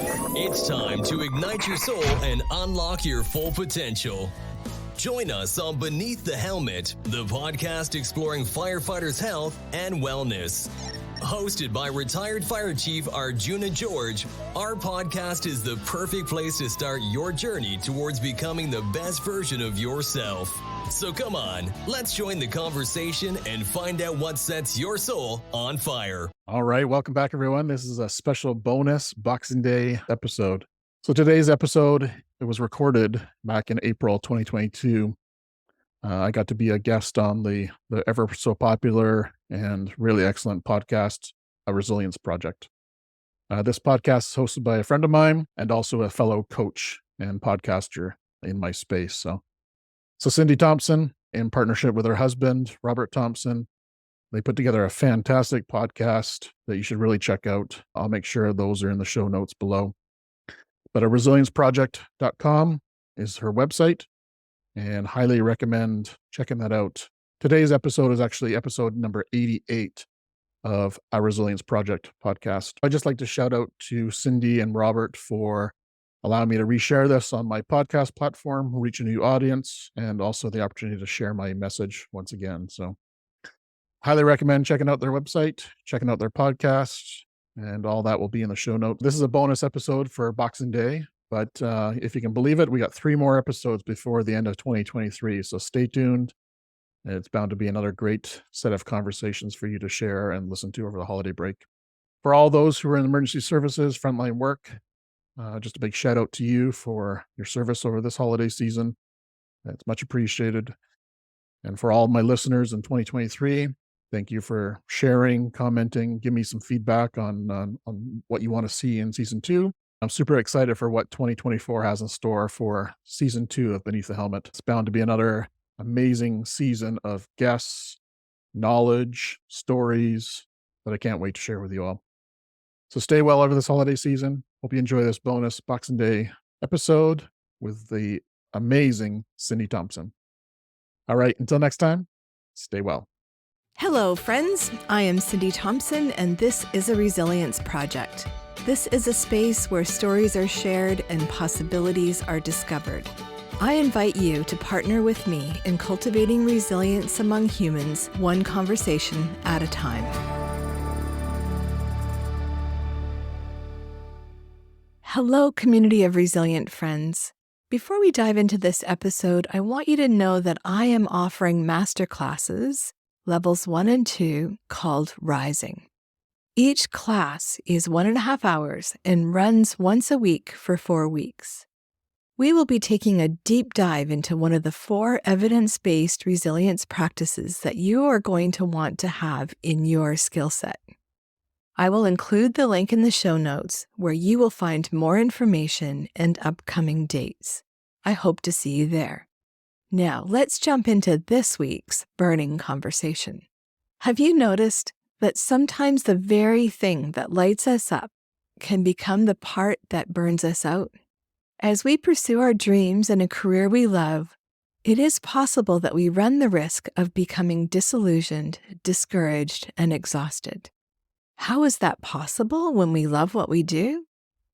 It's time to ignite your soul and unlock your full potential. Join us on Beneath the Helmet, the podcast exploring firefighters' health and wellness. Hosted by retired Fire Chief Arjuna George, our podcast is the perfect place to start your journey towards becoming the best version of yourself. So come on, let's join the conversation and find out what sets your soul on fire. All right, welcome back, everyone. This is a special bonus Boxing Day episode. So today's episode, it was recorded back in April 2022. I got to be a guest on the ever so popular and really excellent podcast, A Resilience Project. This podcast is hosted by a friend of mine and also a fellow coach and podcaster in my space. So Cindy Thompson, in partnership with her husband, Robert Thompson, they put together a fantastic podcast that you should really check out. I'll make sure those are in the show notes below. But resilienceproject.com is her website, and highly recommend checking that out. Today's episode is actually episode number 88 of Our Resilience Project podcast. I'd just like to shout out to Cindy and Robert for allowing me to reshare this on my podcast platform, reach a new audience, and also the opportunity to share my message once again. So highly recommend checking out their website, checking out their podcast, and all that will be in the show note. This is a bonus episode for Boxing Day, but if you can believe it, we got 3 more episodes before the end of 2023. So stay tuned. It's bound to be another great set of conversations for you to share and listen to over the holiday break. For all those who are in emergency services, frontline work, just a big shout out to you for your service over this holiday season. It's much appreciated. And for all my listeners in 2023, thank you for sharing, commenting, give me some feedback on what you want to see in season 2. I'm super excited for what 2024 has in store for season 2 of Beneath the Helmet. It's bound to be another amazing season of guests, knowledge, stories that I can't wait to share with you all. So stay well over this holiday season. Hope you enjoy this bonus Boxing Day episode with the amazing Cindy Thompson. All right, until next time, stay well. Hello, friends. I am Cindy Thompson, and this is a Resilience Project. This is a space where stories are shared and possibilities are discovered. I invite you to partner with me in cultivating resilience among humans, one conversation at a time. Hello, community of resilient friends. Before we dive into this episode, I want you to know that I am offering masterclasses, levels 1 and 2, called Rising. Each class is 1.5 hours and runs once a week for 4 weeks. We will be taking a deep dive into one of the 4 evidence-based resilience practices that you are going to want to have in your skill set. I will include the link in the show notes where you will find more information and upcoming dates. I hope to see you there. Now, let's jump into this week's burning conversation. Have you noticed that sometimes the very thing that lights us up can become the part that burns us out? As we pursue our dreams and a career we love, it is possible that we run the risk of becoming disillusioned, discouraged, and exhausted. How is that possible when we love what we do?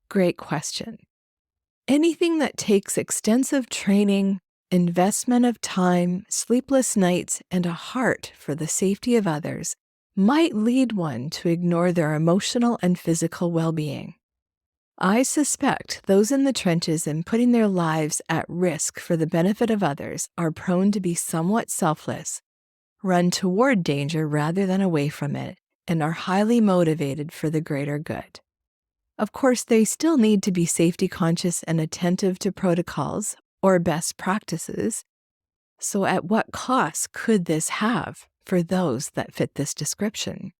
Great question. Anything that takes extensive training, investment of time, sleepless nights, and a heart for the safety of others might lead one to ignore their emotional and physical well-being. I suspect those in the trenches and putting their lives at risk for the benefit of others are prone to be somewhat selfless, run toward danger rather than away from it, and are highly motivated for the greater good. Of course, they still need to be safety conscious and attentive to protocols or best practices. So at what cost could this have for those that fit this description?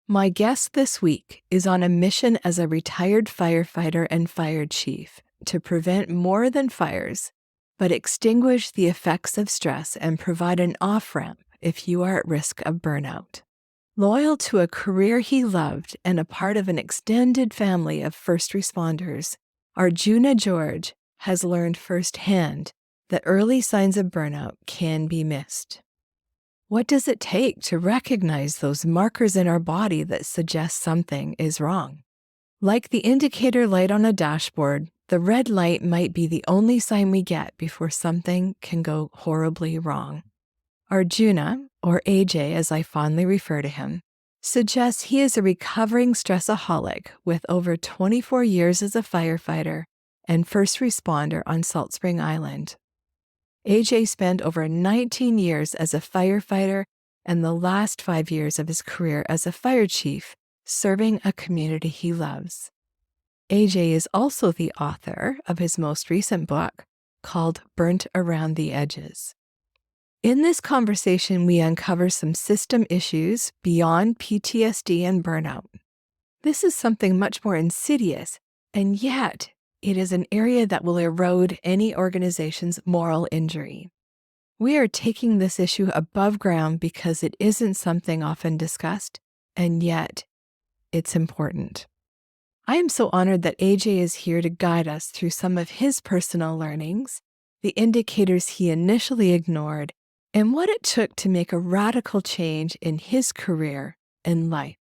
My guest this week is on a mission as a retired firefighter and fire chief to prevent more than fires, but extinguish the effects of stress and provide an off-ramp if you are at risk of burnout. Loyal to a career he loved and a part of an extended family of first responders, Arjuna George has learned firsthand that early signs of burnout can be missed. What does it take to recognize those markers in our body that suggest something is wrong? Like the indicator light on a dashboard, the red light might be the only sign we get before something can go horribly wrong. Arjuna, or AJ as I fondly refer to him, suggests he is a recovering stressaholic with over 24 years as a firefighter and first responder on Salt Spring Island. AJ spent over 19 years as a firefighter and the last 5 years of his career as a fire chief, serving a community he loves. AJ is also the author of his most recent book called Burnt Around the Edges. In this conversation, we uncover some system issues beyond PTSD and burnout. This is something much more insidious, and yet it is an area that will erode any organization's moral injury. We are taking this issue above ground because it isn't something often discussed, and yet it's important. I am so honored that AJ is here to guide us through some of his personal learnings, the indicators he initially ignored, and what it took to make a radical change in his career and life.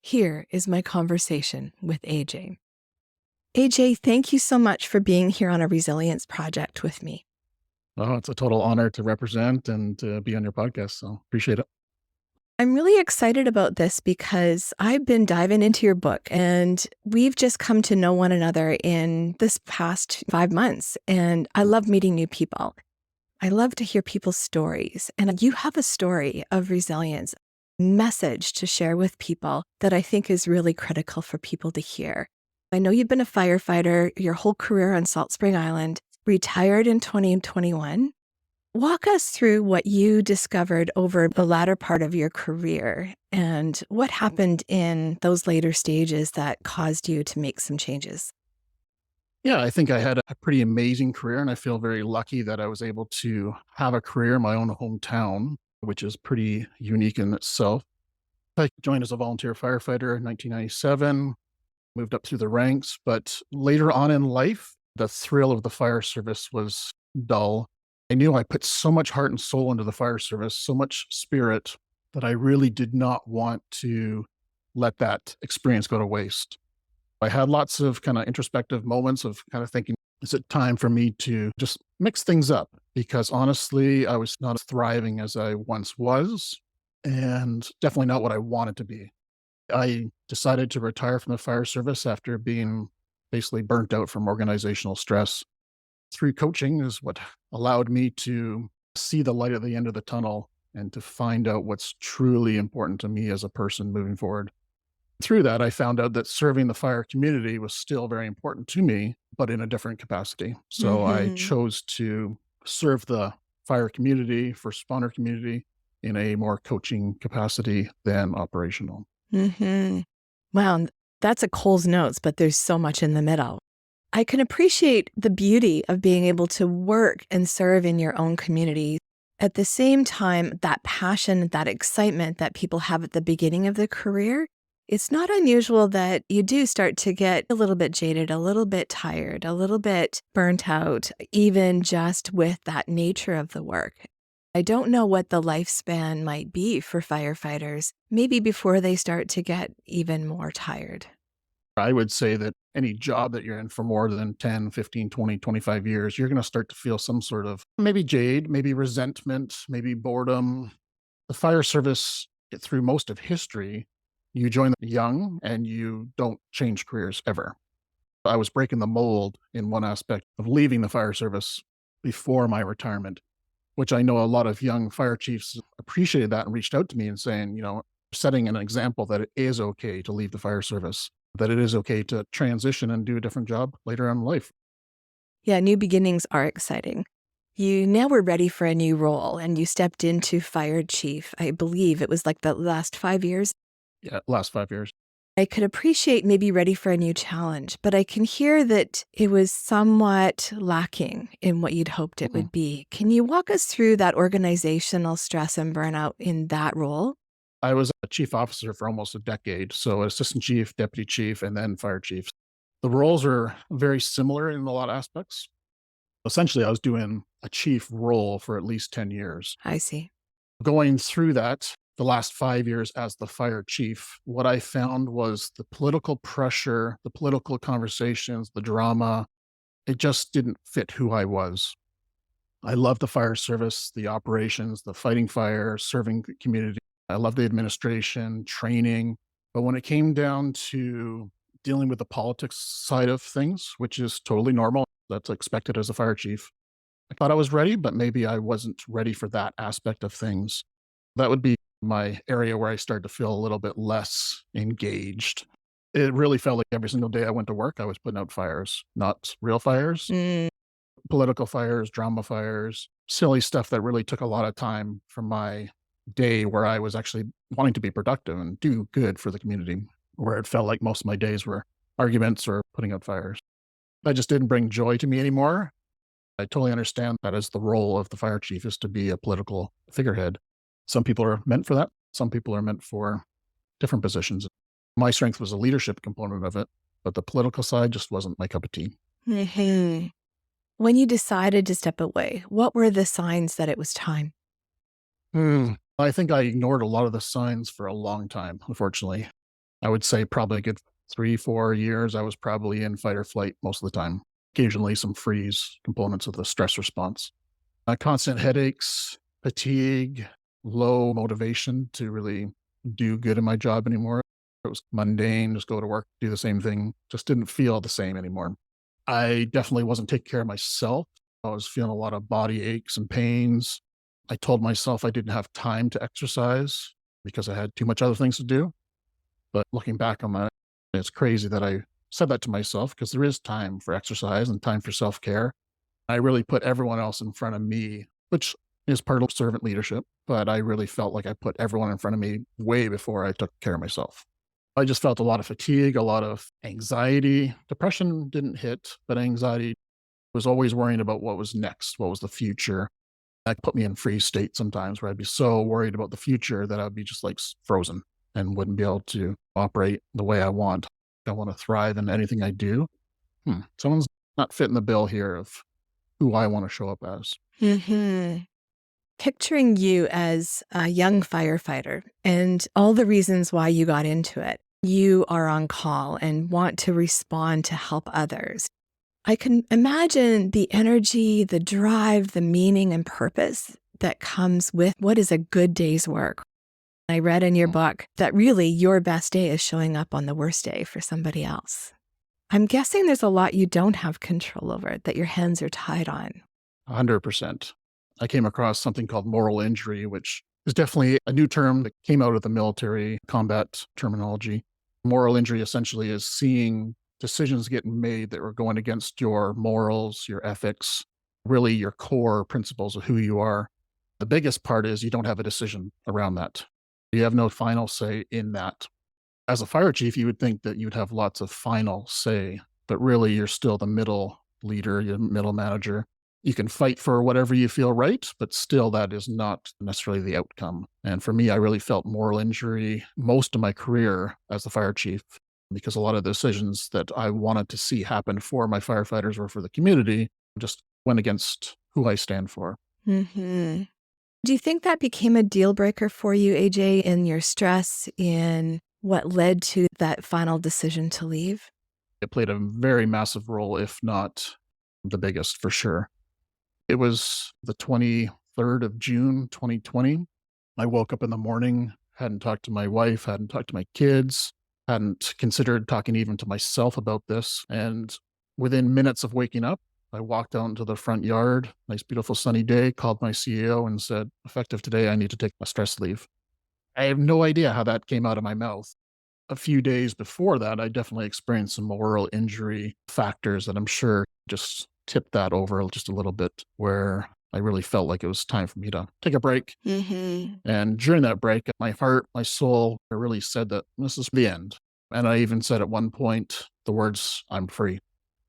Here is my conversation with AJ. AJ, thank you so much for being here on a resilience project with me. Oh, it's a total honor to represent and to be on your podcast. So appreciate it. I'm really excited about this because I've been diving into your book and we've just come to know one another in this past 5 months. And I love meeting new people. I love to hear people's stories. And you have a story of resilience, message to share with people that I think is really critical for people to hear. I know you've been a firefighter your whole career on Salt Spring Island, retired in 2021. Walk us through what you discovered over the latter part of your career and what happened in those later stages that caused you to make some changes. Yeah, I think I had a pretty amazing career, and I feel very lucky that I was able to have a career in my own hometown, which is pretty unique in itself. I joined as a volunteer firefighter in 1997, moved up through the ranks, but later on in life, the thrill of the fire service was dull. I knew I put so much heart and soul into the fire service, so much spirit, that I really did not want to let that experience go to waste. I had lots of kind of introspective moments of kind of thinking, is it time for me to just mix things up? Because honestly, I was not as thriving as I once was, and definitely not what I wanted to be. I decided to retire from the fire service after being basically burnt out from organizational stress. Through coaching is what allowed me to see the light at the end of the tunnel and to find out what's truly important to me as a person moving forward. Through that, I found out that serving the fire community was still very important to me, but in a different capacity. So I chose to serve the fire community, first responder community, in a more coaching capacity than operational. Wow, that's a Cole's Notes, but there's so much in the middle. I can appreciate the beauty of being able to work and serve in your own community. At the same time, that passion, that excitement that people have at the beginning of their career, it's not unusual that you do start to get a little bit jaded, a little bit tired, a little bit burnt out, even just with that nature of the work. I don't know what the lifespan might be for firefighters, maybe before they start to get even more tired. I would say that any job that you're in for more than 10, 15, 20, 25 years, you're going to start to feel some sort of maybe jade, maybe resentment, maybe boredom. The fire service, through most of history, you join young and you don't change careers ever. I was breaking the mold in one aspect of leaving the fire service before my retirement, which I know a lot of young fire chiefs appreciated that and reached out to me and saying, setting an example that it is okay to leave the fire service, that it is okay to transition and do a different job later on in life. Yeah, new beginnings are exciting. You now were ready for a new role and you stepped into Fire Chief. I believe it was like the last 5 years. Yeah, last 5 years. I could appreciate maybe ready for a new challenge, but I can hear that it was somewhat lacking in what you'd hoped it would be. Can you walk us through that organizational stress and burnout in that role? I was a chief officer for almost a decade. So assistant chief, deputy chief, and then fire chief. The roles are very similar in a lot of aspects. Essentially, I was doing a chief role for at least 10 years. I see. Going through that, the last 5 years as the fire chief, what I found was the political pressure, the political conversations, the drama, it just didn't fit who I was. I love the fire service, the operations, the fighting fire, serving the community. I love the administration, training. But when it came down to dealing with the politics side of things, which is totally normal, that's expected as a fire chief, I thought I was ready, but maybe I wasn't ready for that aspect of things. That would be my area where I started to feel a little bit less engaged. It really felt like every single day I went to work, I was putting out fires, not real fires, political fires, drama fires, silly stuff that really took a lot of time from my day where I was actually wanting to be productive and do good for the community, where it felt like most of my days were arguments or putting out fires. That just didn't bring joy to me anymore. I totally understand that as the role of the fire chief is to be a political figurehead. Some people are meant for that. Some people are meant for different positions. My strength was the leadership component of it, but the political side just wasn't my cup of tea. When you decided to step away, what were the signs that it was time? I think I ignored a lot of the signs for a long time, unfortunately. I would say probably a good 3-4 years, I was probably in fight or flight most of the time. Occasionally some freeze components of the stress response. Constant headaches, fatigue, low motivation to really do good in my job anymore. It was mundane, just go to work, do the same thing, just didn't feel the same anymore. I definitely wasn't taking care of myself. I was feeling a lot of body aches and pains. I told myself I didn't have time to exercise because I had too much other things to do. But looking back on that, it's crazy that I said that to myself because there is time for exercise and time for self-care. I really put everyone else in front of me, which is part of servant leadership, but I really felt like I put everyone in front of me way before I took care of myself. I just felt a lot of fatigue, a lot of anxiety. Depression didn't hit, but anxiety was always worrying about what was next, what was the future. That put me in freeze state sometimes where I'd be so worried about the future that I'd be just like frozen and wouldn't be able to operate the way I want. I want to thrive in anything I do. Someone's not fitting the bill here of who I want to show up as. Picturing you as a young firefighter and all the reasons why you got into it. You are on call and want to respond to help others. I can imagine the energy, the drive, the meaning and purpose that comes with what is a good day's work. I read in your book that really your best day is showing up on the worst day for somebody else. I'm guessing there's a lot you don't have control over, that your hands are tied on. 100%. I came across something called moral injury, which is definitely a new term that came out of the military combat terminology. Moral injury essentially is seeing decisions getting made that were going against your morals, your ethics, really your core principles of who you are. The biggest part is you don't have a decision around that. You have no final say in that. As a fire chief, you would think that you'd have lots of final say, but really you're still the middle leader, you're middle manager. You can fight for whatever you feel right, but still that is not necessarily the outcome. And for me, I really felt moral injury most of my career as the fire chief because a lot of the decisions that I wanted to see happen for my firefighters or for the community just went against who I stand for. Do you think that became a deal breaker for you, AJ, in your stress, in what led to that final decision to leave? It played a very massive role, if not the biggest for sure. It was the 23rd of June, 2020. I woke up in the morning, hadn't talked to my wife, hadn't talked to my kids, hadn't considered talking even to myself about this. And within minutes of waking up, I walked out into the front yard, nice, beautiful sunny day, called my CEO and said, effective today, I need to take a stress leave. I have no idea how that came out of my mouth. A few days before that, I definitely experienced some moral injury factors that I'm sure just tipped that over just a little bit, where I really felt like it was time for me to take a break. And during that break, my heart, my soul really said that this is the end. And I even said at one point the words, I'm free.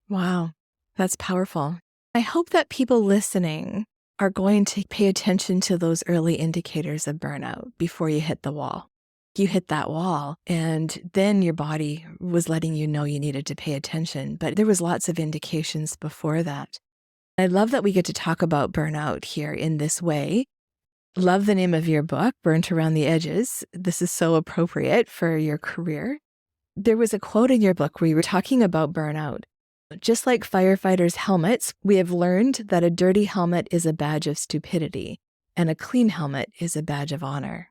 Wow, that's powerful. I hope that people listening are going to pay attention to those early indicators of burnout before you hit the wall. You hit that wall and then your body was letting you know you needed to pay attention, but there was lots of indications before that. I love that we get to talk about burnout here in this way. Love the name of your book, Burnt Around the Edges. This is so appropriate for your career. There was a quote in your book where you were talking about burnout. Just like firefighters' helmets, we have learned that a dirty helmet is a badge of stupidity, and a clean helmet is a badge of honor.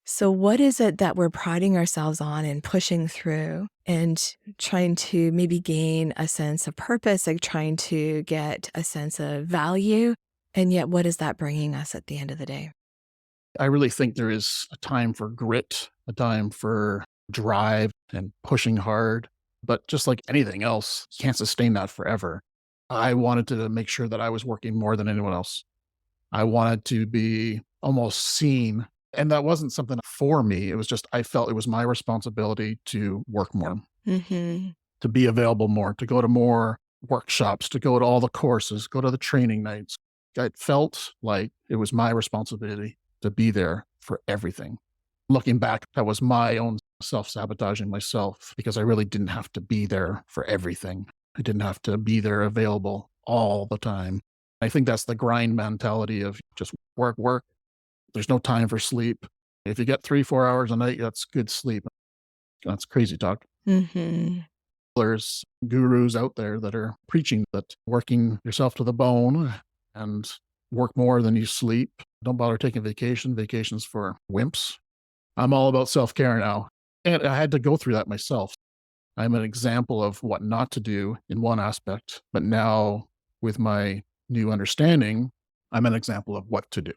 So what is it that we're priding ourselves on and pushing through and trying to maybe gain a sense of purpose, like trying to get a sense of value? And yet, what is that bringing us at the end of the day? I really think there is a time for grit, a time for drive and pushing hard. But just like anything else, you can't sustain that forever. I wanted to make sure that I was working more than anyone else. I wanted to be almost seen. And that wasn't something for me. It was just, I felt it was my responsibility to work more, Mm-hmm. to be available more, to go to more workshops, to go to all the courses, go to the training nights. It felt like it was my responsibility to be there for everything. Looking back, that was my own self-sabotaging myself because I really didn't have to be there for everything. I didn't have to be there available all the time. I think that's the grind mentality of just work, work. There's no time for sleep. If you get 3-4 hours a night, that's good sleep. That's crazy talk. Mm-hmm. There's gurus out there that are preaching that working yourself to the bone and work more than you sleep. Don't bother taking vacation. Vacation's for wimps. I'm all about self-care now. And I had to go through that myself. I'm an example of what not to do in one aspect, but now with my new understanding, I'm an example of what to do.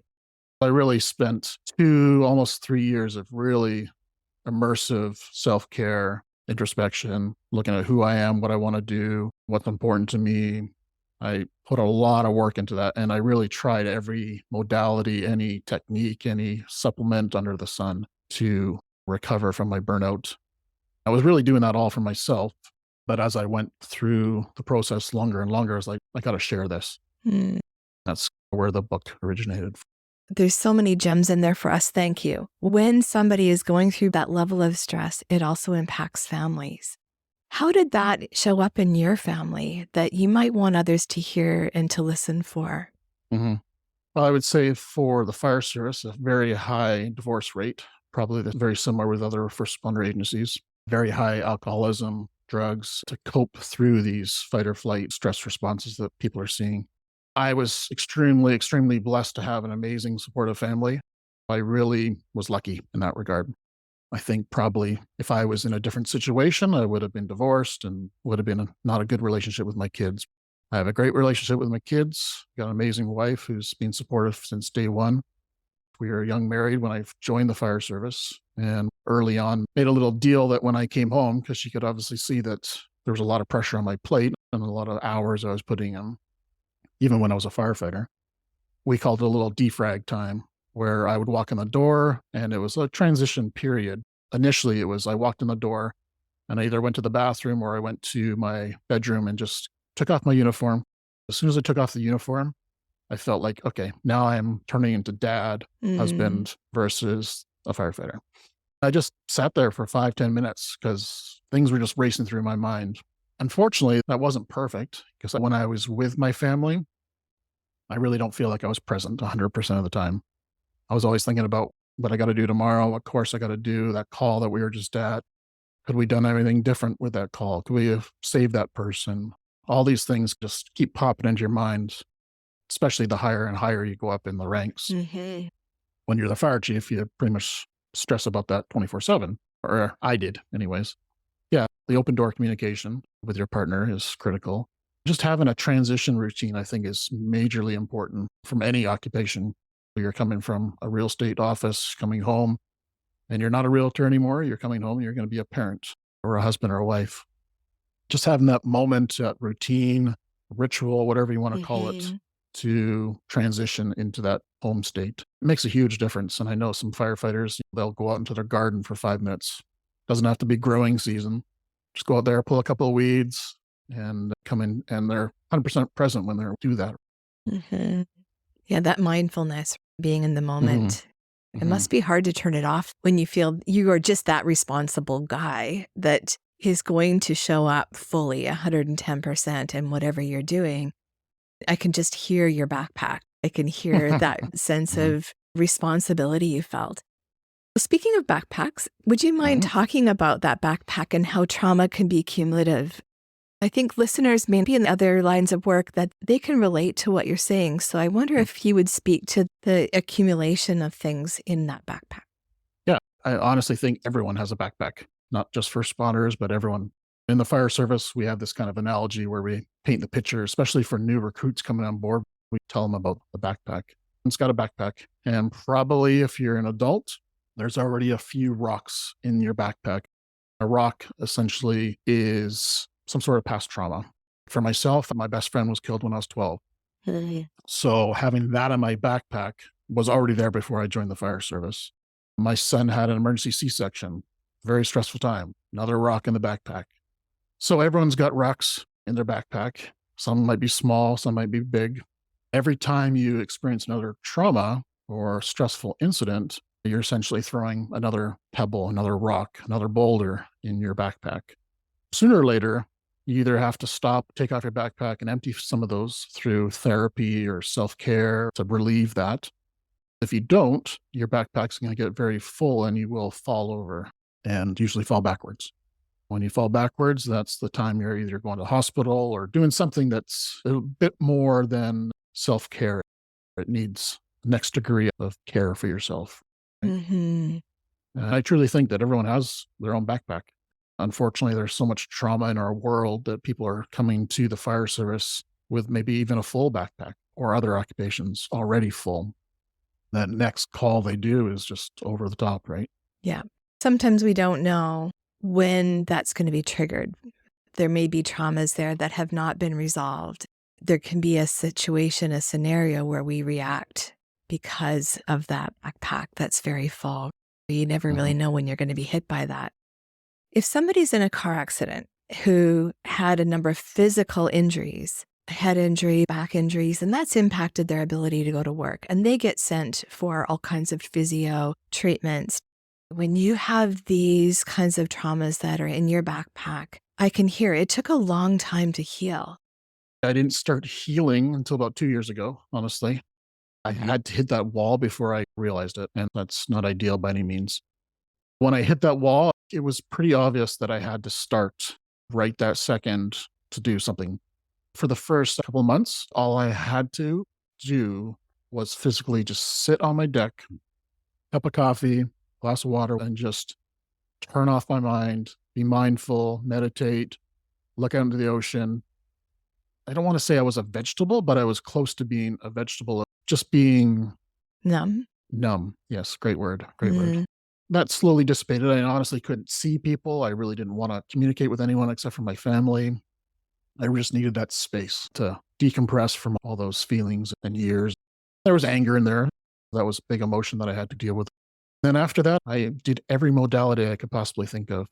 I really spent almost 3 years of really immersive self-care, introspection, looking at who I am, what I want to do, what's important to me. I put a lot of work into that, and I really tried every modality, any technique, any supplement under the sun to recover from my burnout. I was really doing that all for myself, but as I went through the process longer and longer, I was like, I got to share this. Mm. That's where the book originated. There's so many gems in there for us. Thank you. When somebody is going through that level of stress, it also impacts families. How did that show up in your family that you might want others to hear and to listen for? Mm-hmm. Well, I would say for the fire service, a very high divorce rate, probably very similar with other first responder agencies, very high alcoholism, drugs to cope through these fight or flight stress responses that people are seeing. I was extremely, extremely blessed to have an amazing supportive family. I really was lucky in that regard. I think probably if I was in a different situation, I would have been divorced and would have been not a good relationship with my kids. I have a great relationship with my kids. Got an amazing wife who's been supportive since day one. We were young married when I joined the fire service, and early on made a little deal that when I came home, because she could obviously see that there was a lot of pressure on my plate and a lot of hours I was putting in, even when I was a firefighter, we called it a little defrag time where I would walk in the door and it was a transition period. Initially, it was I walked in the door and I either went to the bathroom or I went to my bedroom and just took off my uniform. As soon as I took off the uniform, I felt like, okay, now I'm turning into dad, husband versus a firefighter. I just sat there for 5-10 minutes because things were just racing through my mind. Unfortunately, that wasn't perfect because when I was with my family, I really don't feel like I was present 100% of the time. I was always thinking about what I got to do tomorrow, what course I got to do, that call that we were just at. Could we done anything different with that call? Could we have saved that person? All these things just keep popping into your mind, especially the higher and higher you go up in the ranks. Mm-hmm. When you're the fire chief, you pretty much stress about that 24/7, or I did anyways. Yeah, the open door communication with your partner is critical. Just having a transition routine, I think, is majorly important from any occupation. You're coming from a real estate office, coming home, and you're not a realtor anymore. You're coming home, you're going to be a parent or a husband or a wife. Just having that moment, that routine, ritual, whatever you want to call it, to transition into that home state. It makes a huge difference. And I know some firefighters, they'll go out into their garden for 5 minutes. Doesn't have to be growing season. Just go out there, pull a couple of weeds and come in, and they're 100% present when they do that. Mm-hmm. Yeah, that mindfulness, being in the moment. It must be hard to turn it off when you feel you are just that responsible guy that is going to show up fully 110% in whatever you're doing. I can just hear your backpack. I can hear that sense of responsibility you felt. Speaking of backpacks, would you mind talking about that backpack and how trauma can be cumulative? I think listeners may be in other lines of work that they can relate to what you're saying. So I wonder if you would speak to the accumulation of things in that backpack. Yeah, I honestly think everyone has a backpack, not just first responders, but everyone. In the fire service, we have this kind of analogy where we paint the picture, especially for new recruits coming on board. We tell them about the backpack. It's got a backpack. And probably if you're an adult, there's already a few rocks in your backpack. A rock essentially is some sort of past trauma. For myself, my best friend was killed when I was 12. So having that in my backpack was already there before I joined the fire service. My son had an emergency C-section, very stressful time, another rock in the backpack. So everyone's got rocks in their backpack. Some might be small, some might be big. Every time you experience another trauma or stressful incident, you're essentially throwing another pebble, another rock, another boulder in your backpack. Sooner or later, you either have to stop, take off your backpack and empty some of those through therapy or self-care to relieve that. If you don't, your backpack's going to get very full and you will fall over and usually fall backwards. When you fall backwards, that's the time you're either going to the hospital or doing something that's a bit more than self-care. It needs the next degree of care for yourself. And I truly think that everyone has their own backpack. Unfortunately, there's so much trauma in our world that people are coming to the fire service with maybe even a full backpack or other occupations already full. That next call they do is just over the top, right? Yeah. Sometimes we don't know when that's going to be triggered. There may be traumas there that have not been resolved. There can be a situation, a scenario where we react because of that backpack that's very full. You never really know when you're going to be hit by that. If somebody's in a car accident who had a number of physical injuries, head injury, back injuries, and that's impacted their ability to go to work, and they get sent for all kinds of physio treatments. When you have these kinds of traumas that are in your backpack, I can hear it took a long time to heal. I didn't start healing until about 2 years ago, honestly. I had to hit that wall before I realized it, and that's not ideal by any means. When I hit that wall, it was pretty obvious that I had to start right that second to do something. For the first couple of months, all I had to do was physically just sit on my deck, cup of coffee, glass of water, and just turn off my mind, be mindful, meditate, look out into the ocean. I don't want to say I was a vegetable, but I was close to being a vegetable, just being Numb. numb. Yes, great word, great word. That slowly dissipated. I honestly couldn't see people. I really didn't want to communicate with anyone except for my family. I just needed that space to decompress from all those feelings and years. There was anger in there. That was a big emotion that I had to deal with. Then after that, I did every modality I could possibly think of.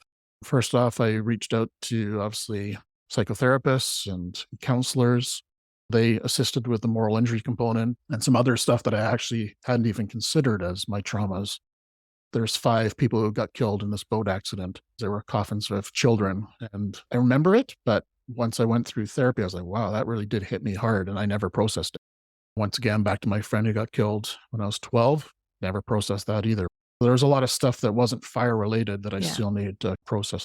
First off, I reached out to obviously psychotherapists and counselors. They assisted with the moral injury component and some other stuff that I actually hadn't even considered as my traumas. There's 5 people who got killed in this boat accident. There were coffins of children, and I remember it, but once I went through therapy, I was like, wow, that really did hit me hard, and I never processed it. Once again, back to my friend who got killed when I was 12, never processed that either. There was a lot of stuff that wasn't fire related that I still needed to process.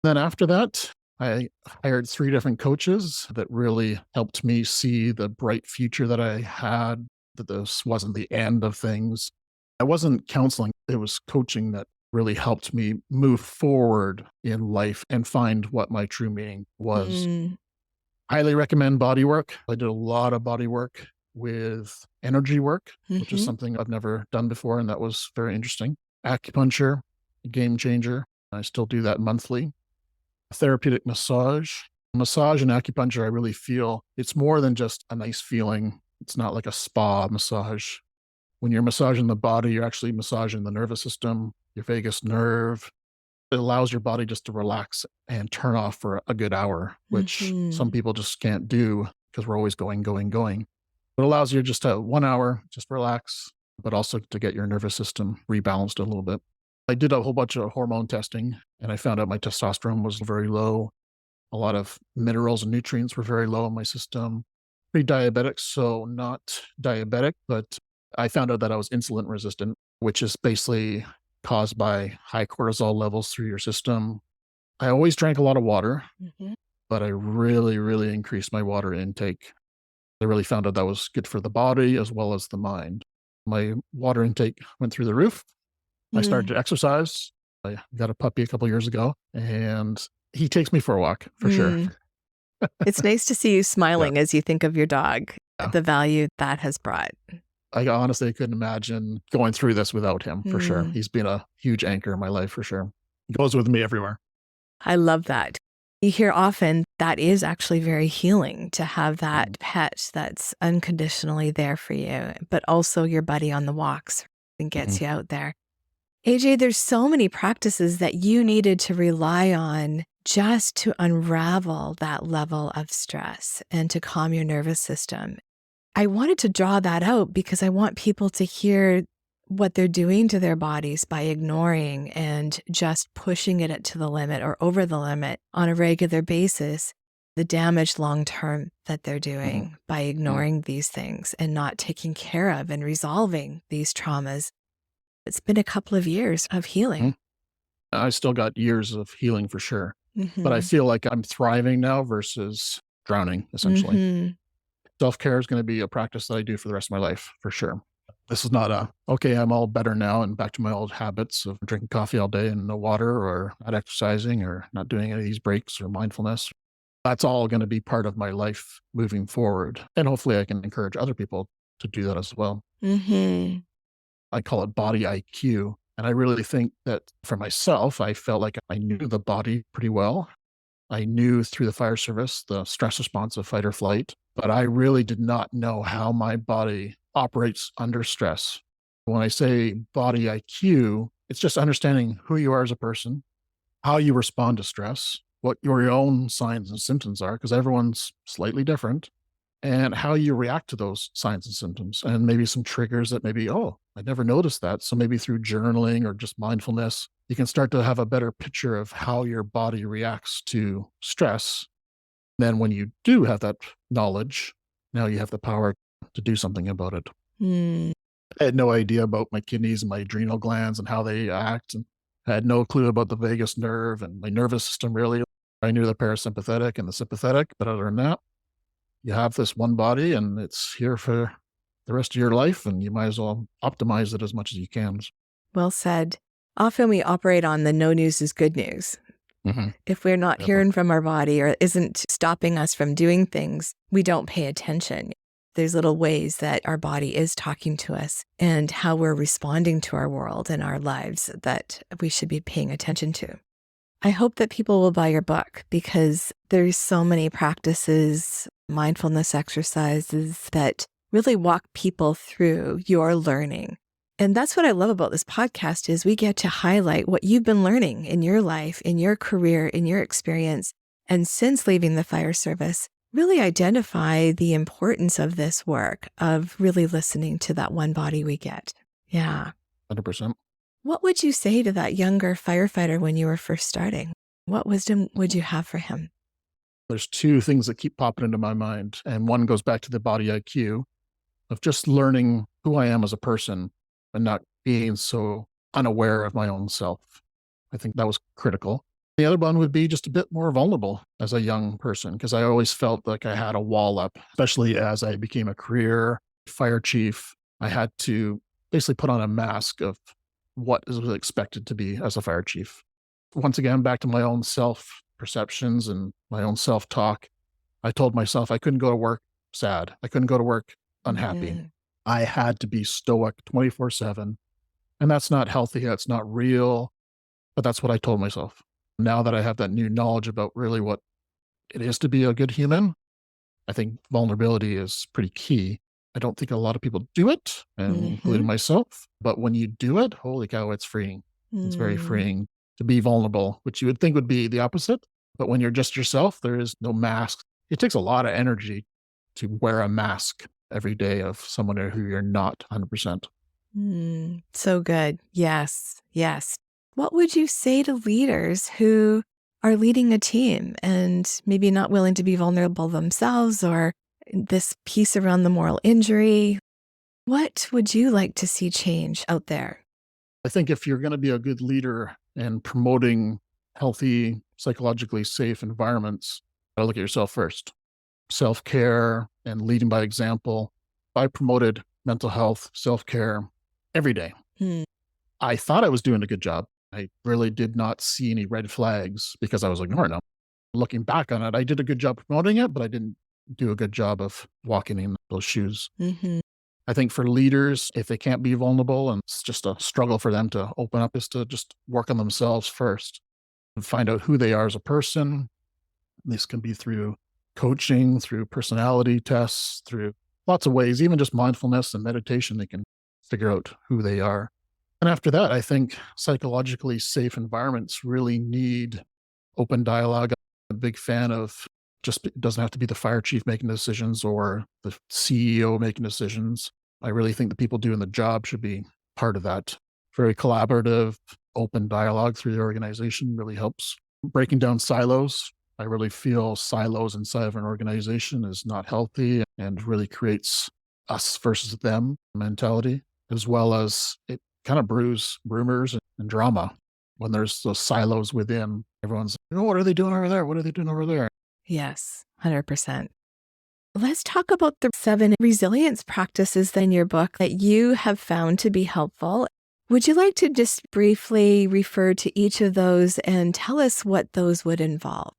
Then after that, I hired 3 different coaches that really helped me see the bright future that I had, that this wasn't the end of things. I wasn't counseling, it was coaching that really helped me move forward in life and find what my true meaning was. Highly recommend body work. I did a lot of body work with energy work, which is something I've never done before, and that was very interesting. Acupuncture, a game changer. I still do that monthly. Therapeutic massage. Massage and acupuncture, I really feel it's more than just a nice feeling. It's not like a spa massage. When you're massaging the body, you're actually massaging the nervous system, your vagus nerve. It allows your body just to relax and turn off for a good hour, which some people just can't do because we're always going. It allows you just to 1 hour, just relax, but also to get your nervous system rebalanced a little bit. I did a whole bunch of hormone testing, and I found out my testosterone was very low. A lot of minerals and nutrients were very low in my system. Pre-diabetic, so not diabetic, but I found out that I was insulin resistant, which is basically caused by high cortisol levels through your system. I always drank a lot of water, Mhm. but I really, really increased my water intake. I really found out that was good for the body as well as the mind. My water intake went through the roof. I started Mm. to exercise. I got a puppy a couple years ago, and he takes me for a walk for sure. Mm. It's nice to see you Yeah. smiling as you think of your dog, Yeah. the value that has brought. I honestly couldn't imagine going through this without him for sure. Mm. He's been a huge anchor in my life for sure. He goes with me everywhere. I love that. You hear often that is actually very healing to have that pet that's unconditionally there for you, but also your buddy on the walks and gets you out there. AJ, there's so many practices that you needed to rely on just to unravel that level of stress and to calm your nervous system. I wanted to draw that out because I want people to hear what they're doing to their bodies by ignoring and just pushing it to the limit or over the limit on a regular basis, the damage long term that they're doing by ignoring these things and not taking care of and resolving these traumas. It's been a couple of years of healing. I still got years of healing for sure, but I Mhm. feel like I'm thriving now versus drowning, essentially. Mhm. Self-care is going to be a practice that I do for the rest of my life for sure. This is not okay, I'm all better now and back to my old habits of drinking coffee all day and no water or not exercising or not doing any of these breaks or mindfulness. That's all going to be part of my life moving forward. And hopefully I can encourage other people to do that as well. Mhm. I call it body IQ. And I really think that for myself, I felt like I knew the body pretty well. I knew through the fire service the stress response of fight or flight, but I really did not know how my body operates under stress. When I say body IQ, it's just understanding who you are as a person, how you respond to stress, what your own signs and symptoms are, because everyone's slightly different, and how you react to those signs and symptoms, and maybe some triggers that maybe, oh, I never noticed that. So maybe through journaling or just mindfulness, you can start to have a better picture of how your body reacts to stress. Then when you do have that knowledge, now you have the power to do something about it. Mm. I had no idea about my kidneys and my adrenal glands and how they act. And I had no clue about the vagus nerve and my nervous system, really. I knew the parasympathetic and the sympathetic, but other than that, you have this one body and it's here for the rest of your life, and you might as well optimize it as much as you can. Well said. Often we operate on the no news is good news. Mm-hmm. If we're not Yep. hearing from our body or isn't stopping us from doing things, we don't pay attention. There's little ways that our body is talking to us and how we're responding to our world and our lives that we should be paying attention to. I hope that people will buy your book because there's so many practices, mindfulness exercises that really walk people through your learning. And that's what I love about this podcast is we get to highlight what you've been learning in your life, in your career, in your experience. And since leaving the fire service, really identify the importance of this work, of really listening to that one body we get. Yeah. 100%. What would you say to that younger firefighter when you were first starting? What wisdom would you have for him? There's two things that keep popping into my mind. And one goes back to the body IQ of just learning who I am as a person and not being so unaware of my own self. I think that was critical. The other one would be just a bit more vulnerable as a young person, because I always felt like I had a wall up, especially as I became a career fire chief. I had to basically put on a mask of what is expected to be as a fire chief. Once again, back to my own self perceptions and my own self talk. I told myself I couldn't go to work sad. I couldn't go to work unhappy. Mhm. I had to be stoic 24/7. And that's not healthy. That's not real. But that's what I told myself. Now that I have that new knowledge about really what it is to be a good human, I think vulnerability is pretty key. I don't think a lot of people do it, and including myself. But when you do it, holy cow, it's freeing. It's very Mm. freeing to be vulnerable, which you would think would be the opposite. But when you're just yourself, there is no mask. It takes a lot of energy to wear a mask every day of someone who you're not 100%. So good. Yes. Yes. What would you say to leaders who are leading a team and maybe not willing to be vulnerable themselves, or this piece around the moral injury? What would you like to see change out there? I think if you're going to be a good leader and promoting healthy, psychologically safe environments, you gotta look at yourself first. Self-care and leading by example. I promoted mental health, self-care every day. Hmm. I thought I was doing a good job. I really did not see any red flags because I was ignoring them. Looking back on it, I did a good job promoting it, but I didn't do a good job of walking in those shoes. Mm-hmm. I think for leaders, if they can't be vulnerable and it's just a struggle for them to open up, is to just work on themselves first and find out who they are as a person. This can be through coaching, through personality tests, through lots of ways, even just mindfulness and meditation, they can figure out who they are. And after that, I think psychologically safe environments really need open dialogue. I'm a big fan of just, it doesn't have to be the fire chief making decisions or the CEO making decisions. I really think the people doing the job should be part of that. Very collaborative, open dialogue through the organization really helps. Breaking down silos. I really feel silos inside of an organization is not healthy and really creates us versus them mentality, as well as it kind of brews rumors and drama. When there's those silos within, everyone's like, oh, what are they doing over there? What are they doing over there? Yes, 100%. Let's talk about the 7 resilience practices in your book that you have found to be helpful. Would you like to just briefly refer to each of those and tell us what those would involve?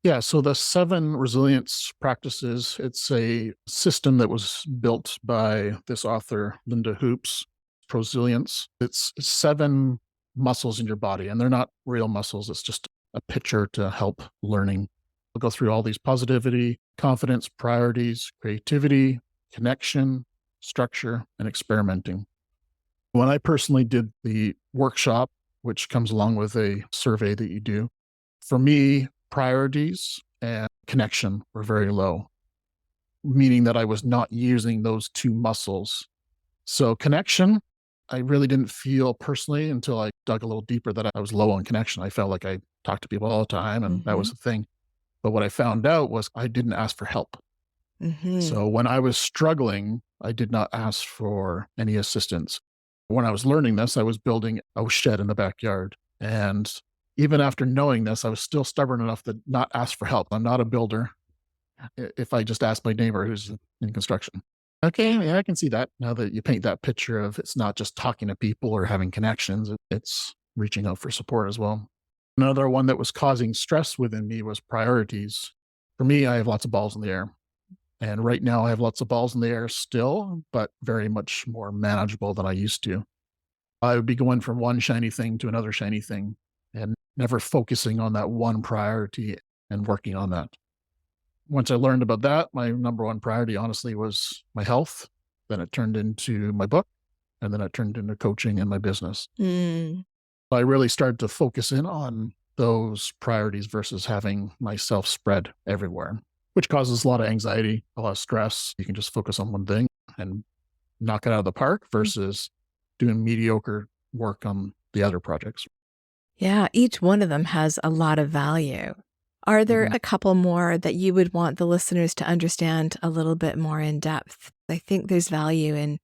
Yeah, so the 7 resilience practices, it's a system that was built by this author, Linda Hoops, Prosilience. It's 7 muscles in your body, and they're not real muscles. It's just a picture to help learning. We'll go through all these: positivity, confidence, priorities, creativity, connection, structure, and experimenting. When I personally did the workshop, which comes along with a survey that you do, for me, priorities and connection were very low, meaning that I was not using those 2 muscles. So connection, I really didn't feel personally until I dug a little deeper that I was low on connection. I felt like I talked to people all the time and that was the thing. But what I found out was I didn't ask for help. Mm-hmm. So when I was struggling, I did not ask for any assistance. When I was learning this, I was building a shed in the backyard. And even after knowing this, I was still stubborn enough to not ask for help. I'm not a builder. If I just ask my neighbor who's in construction. Okay, yeah, I can see that. Now that you paint that picture of it's not just talking to people or having connections, it's reaching out for support as well. Another one that was causing stress within me was priorities. For me, I have lots of balls in the air. And right now I have lots of balls in the air still, but very much more manageable than I used to. I would be going from one shiny thing to another shiny thing and never focusing on that one priority and working on that. Once I learned about that, my number one priority, honestly, was my health. Then it turned into my book, and then it turned into coaching and my business. I really started to focus in on those priorities versus having myself spread everywhere, which causes a lot of anxiety, a lot of stress. You can just focus on one thing and knock it out of the park versus doing mediocre work on the other projects. Yeah, each one of them has a lot of value. Are there a couple more that you would want the listeners to understand a little bit more in depth? I think there's value in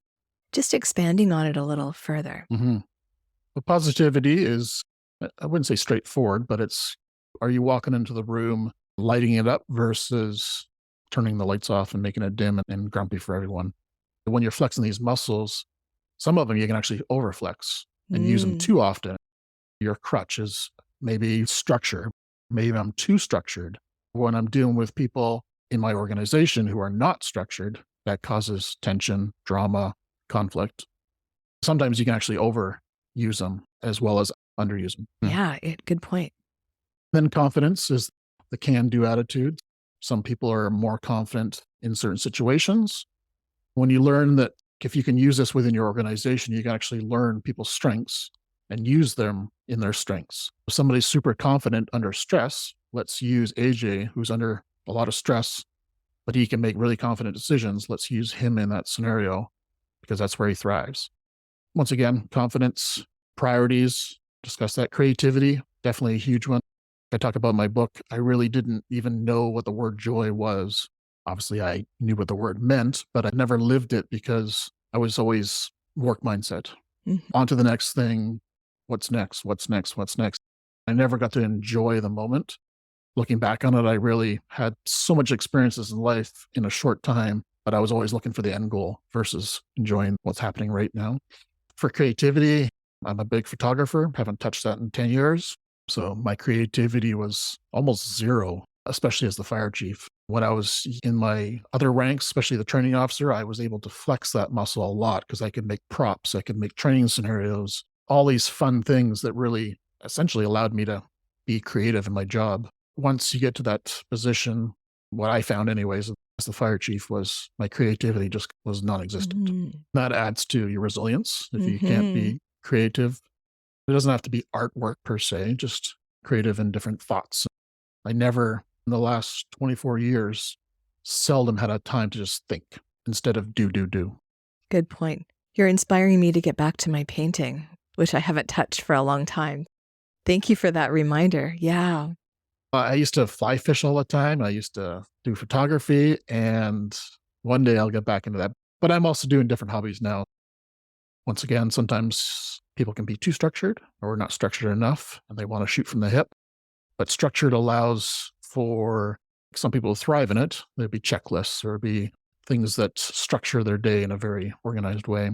just expanding on it a little further. The positivity is, I wouldn't say straightforward, but it's, are you walking into the room, lighting it up versus turning the lights off and making it dim and grumpy for everyone? When you're flexing these muscles, some of them you can actually overflex and use them too often. Your crutch is maybe structure. Maybe I'm too structured. When I'm dealing with people in my organization who are not structured, that causes tension, drama, conflict. Sometimes you can actually overuse them as well as underuse them. Yeah, good point. Then confidence is the can-do attitude. Some people are more confident in certain situations. When you learn that if you can use this within your organization, you can actually learn people's strengths and use them in their strengths. If somebody's super confident under stress, let's use AJ, who's under a lot of stress, but he can make really confident decisions. Let's use him in that scenario because that's where he thrives. Once again, confidence, priorities, discuss that. Creativity, definitely a huge one. I talk about my book. I really didn't even know what the word joy was. Obviously, I knew what the word meant, but I never lived it because I was always work mindset. Mhm. On to the next thing. What's next? What's next? What's next? I never got to enjoy the moment. Looking back on it, I really had so much experiences in life in a short time, but I was always looking for the end goal versus enjoying what's happening right now. For creativity, I'm a big photographer, haven't touched that in 10 years. So my creativity was almost zero, especially as the fire chief. When I was in my other ranks, especially the training officer, I was able to flex that muscle a lot because I could make props, I could make training scenarios, all these fun things that really essentially allowed me to be creative in my job. Once you get to that position, what I found anyways, as the fire chief, was my creativity just was non-existent. Mhm. That adds to your resilience. If you can't Mhm. be creative, it doesn't have to be artwork per se, just creative and different thoughts. I never, in the last 24 years, seldom had a time to just think instead of do. Good point. You're inspiring me to get back to my painting, which I haven't touched for a long time. Thank you for that reminder. Yeah. I used to fly fish all the time. I used to do photography, and one day I'll get back into that. But I'm also doing different hobbies now. Once again, sometimes people can be too structured or not structured enough, and they want to shoot from the hip. But structured allows for some people to thrive in it. There'd be checklists or be things that structure their day in a very organized way.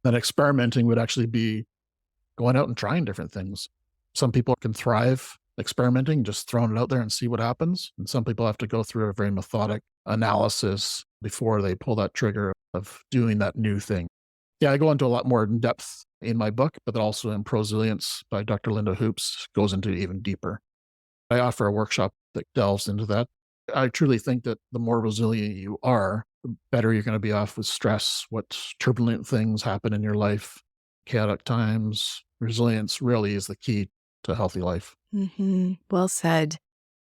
Then experimenting would actually be going out and trying different things. Some people can thrive experimenting, just throwing it out there and see what happens. And some people have to go through a very methodic analysis before they pull that trigger of doing that new thing. Yeah, I go into a lot more in depth in my book, but then also in Prosilience by Dr. Linda Hoops goes into even deeper. I offer a workshop that delves into that. I truly think that the more resilient you are, the better you're going to be off with stress, what turbulent things happen in your life, chaotic times. Resilience really is the key to a healthy life. Well said.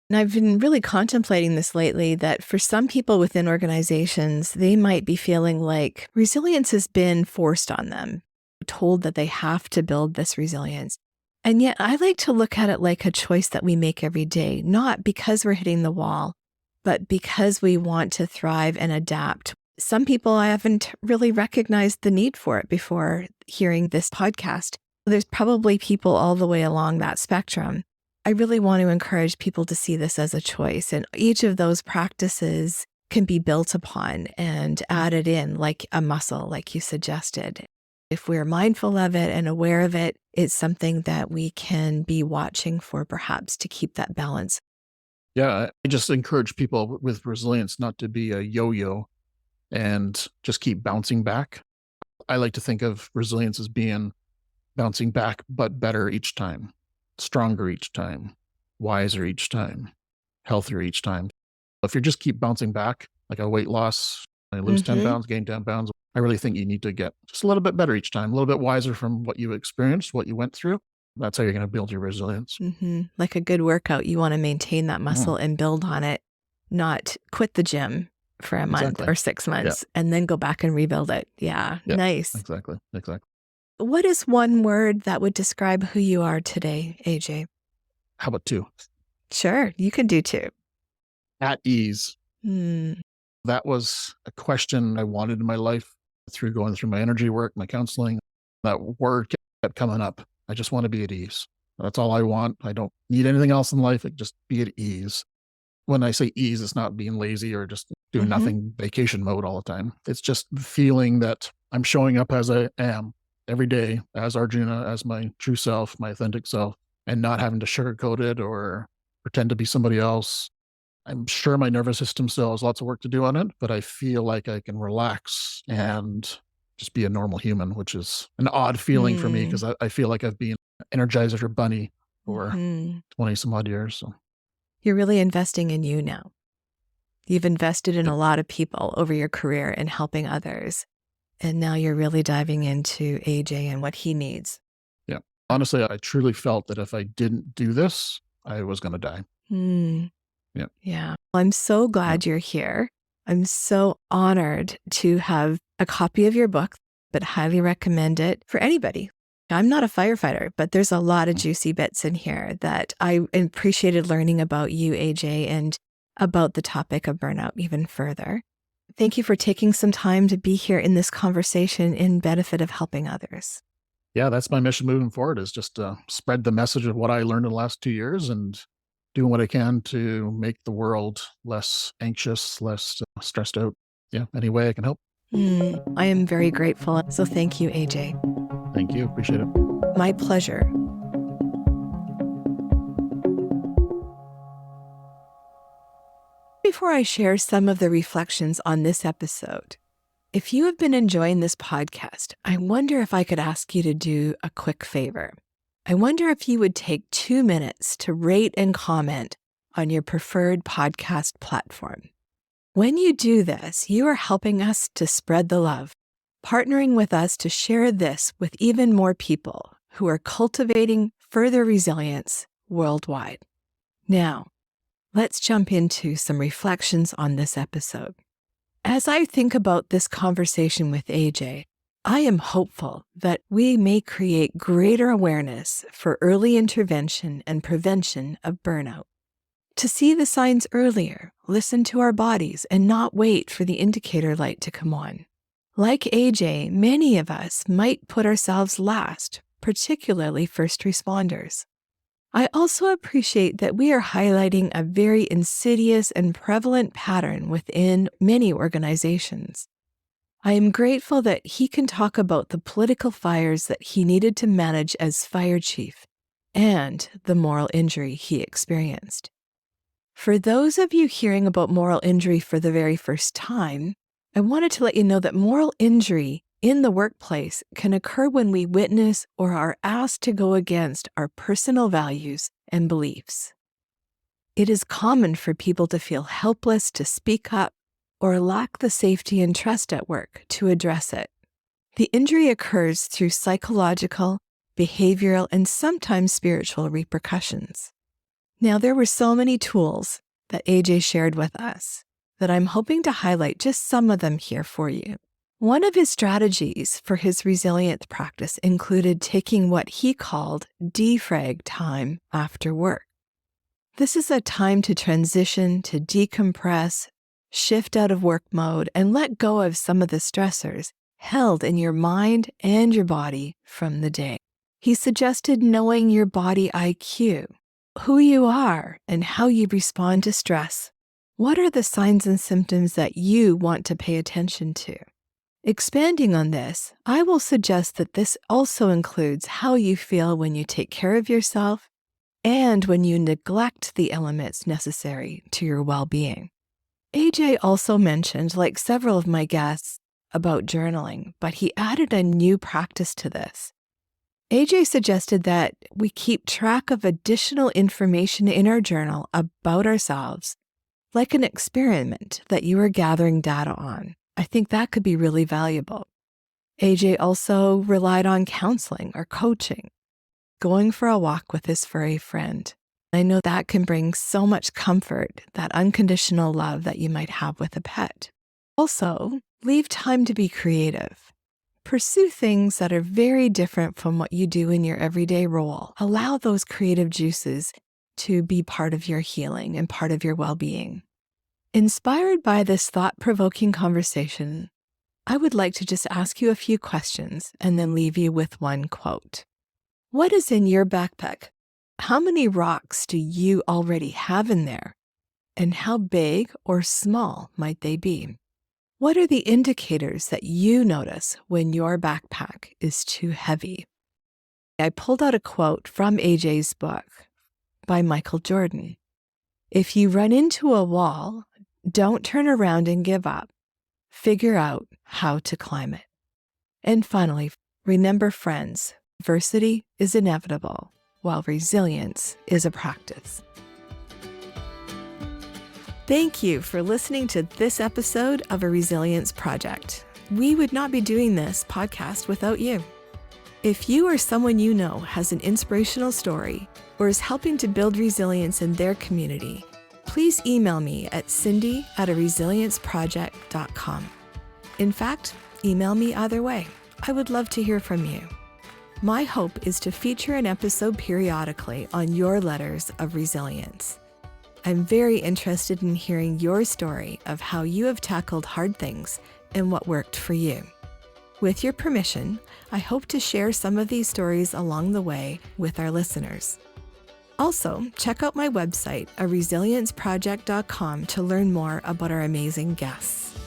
And I've been really contemplating this lately, that for some people within organizations, they might be feeling like resilience has been forced on them, told that they have to build this resilience. And yet I like to look at it like a choice that we make every day, not because we're hitting the wall, but because we want to thrive and adapt. Some people, I haven't really recognized the need for it before hearing this podcast. There's probably people all the way along that spectrum. I really want to encourage people to see this as a choice, and each of those practices can be built upon and added in like a muscle, like you suggested. If we're mindful of it and aware of it, it's something that we can be watching for, perhaps, to keep that balance. Yeah, I just encourage people with resilience not to be a yo-yo and just keep bouncing back. I like to think of resilience as being bouncing back, but better each time, stronger each time, wiser each time, healthier each time. If you just keep bouncing back, like a weight loss, I lose 10 pounds, gain 10 pounds, I really think you need to get just a little bit better each time, a little bit wiser from what you experienced, what you went through. That's how you're going to build your resilience. Like a good workout, you want to maintain that muscle and build on it, not quit the gym for a month or 6 months and then go back and rebuild it. Yeah. Nice. Exactly. What is one word that would describe who you are today, AJ? How about two? Sure, you can do two. At ease. That was a question I wanted in my life through going through my energy work, my counseling. That word kept coming up. I just want to be at ease. That's all I want. I don't need anything else in life. Just be at ease. When I say ease, it's not being lazy or just doing nothing, vacation mode all the time. It's just feeling that I'm showing up as I am every day, as Arjuna, as my true self, my authentic self, and not having to sugarcoat it or pretend to be somebody else. I'm sure my nervous system still has lots of work to do on it, but I feel like I can relax and just be a normal human, which is an odd feeling for me because I feel like I've been Energizer Bunny for 20 some odd years. So you're really investing in you now. You've invested in a lot of people over your career in helping others. And now you're really diving into AJ and what he needs. Yeah. Honestly, I truly felt that if I didn't do this, I was going to die. Yeah. I'm so glad you're here. I'm so honored to have a copy of your book, but highly recommend it for anybody. I'm not a firefighter, but there's a lot of juicy bits in here that I appreciated learning about you, AJ, and about the topic of burnout even further. Thank you for taking some time to be here in this conversation in benefit of helping others. Yeah, that's my mission moving forward, is just to spread the message of what I learned in the last 2 years and doing what I can to make the world less anxious, less stressed out. Yeah, any way I can help. I am very grateful. So thank you, AJ. Thank you. Appreciate it. My pleasure. Before I share some of the reflections on this episode, if you have been enjoying this podcast, I wonder if I could ask you to do a quick favor. I wonder if you would take 2 minutes to rate and comment on your preferred podcast platform. When you do this, you are helping us to spread the love, partnering with us to share this with even more people who are cultivating further resilience worldwide. Now, let's jump into some reflections on this episode. As I think about this conversation with AJ, I am hopeful that we may create greater awareness for early intervention and prevention of burnout. To see the signs earlier, listen to our bodies, and not wait for the indicator light to come on. Like AJ, many of us might put ourselves last, particularly first responders. I also appreciate that we are highlighting a very insidious and prevalent pattern within many organizations. I am grateful that he can talk about the political fires that he needed to manage as fire chief and the moral injury he experienced. For those of you hearing about moral injury for the very first time, I wanted to let you know that moral injury in the workplace can occur when we witness or are asked to go against our personal values and beliefs. It is common for people to feel helpless to speak up or lack the safety and trust at work to address it. The injury occurs through psychological, behavioral, and sometimes spiritual repercussions. Now, there were so many tools that AJ shared with us that I'm hoping to highlight just some of them here for you. One of his strategies for his resilience practice included taking what he called defrag time after work. This is a time to transition, to decompress, shift out of work mode, and let go of some of the stressors held in your mind and your body from the day. He suggested knowing your body IQ, who you are, and how you respond to stress. What are the signs and symptoms that you want to pay attention to? Expanding on this, I will suggest that this also includes how you feel when you take care of yourself and when you neglect the elements necessary to your well-being. AJ also mentioned, like several of my guests, about journaling, but he added a new practice to this. AJ suggested that we keep track of additional information in our journal about ourselves, like an experiment that you are gathering data on. I think that could be really valuable. AJ also relied on counseling or coaching, going for a walk with his furry friend. I know that can bring so much comfort, that unconditional love that you might have with a pet. Also, leave time to be creative. Pursue things that are very different from what you do in your everyday role. Allow those creative juices to be part of your healing and part of your well-being. Inspired by this thought-provoking conversation, I would like to just ask you a few questions and then leave you with one quote. What is in your backpack? How many rocks do you already have in there? And how big or small might they be? What are the indicators that you notice when your backpack is too heavy? I pulled out a quote from AJ's book by Michael Jordan. If you run into a wall, don't turn around and give up. Figure out how to climb it. And finally, remember, friends, adversity is inevitable, while resilience is a practice. Thank you for listening to this episode of A Resilience Project. We would not be doing this podcast without you. If you or someone you know has an inspirational story or is helping to build resilience in their community, please email me at cindy@aresilienceproject.com. In fact, email me either way. I would love to hear from you. My hope is to feature an episode periodically on your letters of resilience. I'm very interested in hearing your story of how you have tackled hard things and what worked for you. With your permission, I hope to share some of these stories along the way with our listeners. Also, check out my website, aresilienceproject.com, to learn more about our amazing guests.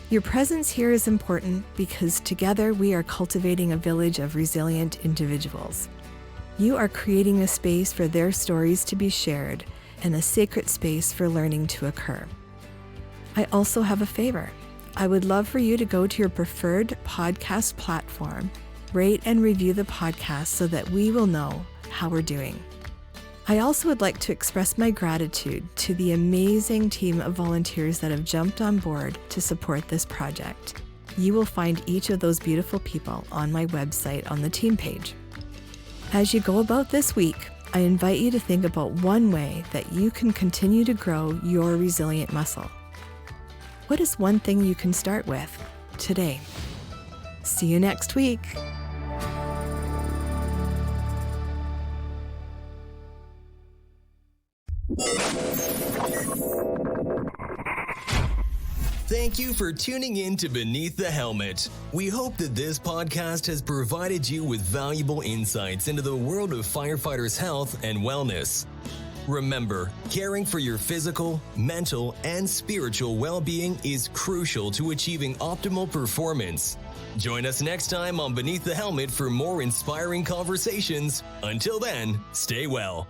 Your presence here is important because together we are cultivating a village of resilient individuals. You are creating a space for their stories to be shared and a sacred space for learning to occur. I also have a favor. I would love for you to go to your preferred podcast platform, rate and review the podcast so that we will know how we're doing. I also would like to express my gratitude to the amazing team of volunteers that have jumped on board to support this project. You will find each of those beautiful people on my website on the team page. As you go about this week, I invite you to think about one way that you can continue to grow your resilient muscle. What is one thing you can start with today? See you next week. Thank you for tuning in to Beneath the Helmet. We hope that this podcast has provided you with valuable insights into the world of firefighters' health and wellness. Remember, caring for your physical, mental, and spiritual well-being is crucial to achieving optimal performance. Join us next time on Beneath the Helmet for more inspiring conversations. Until then, stay well.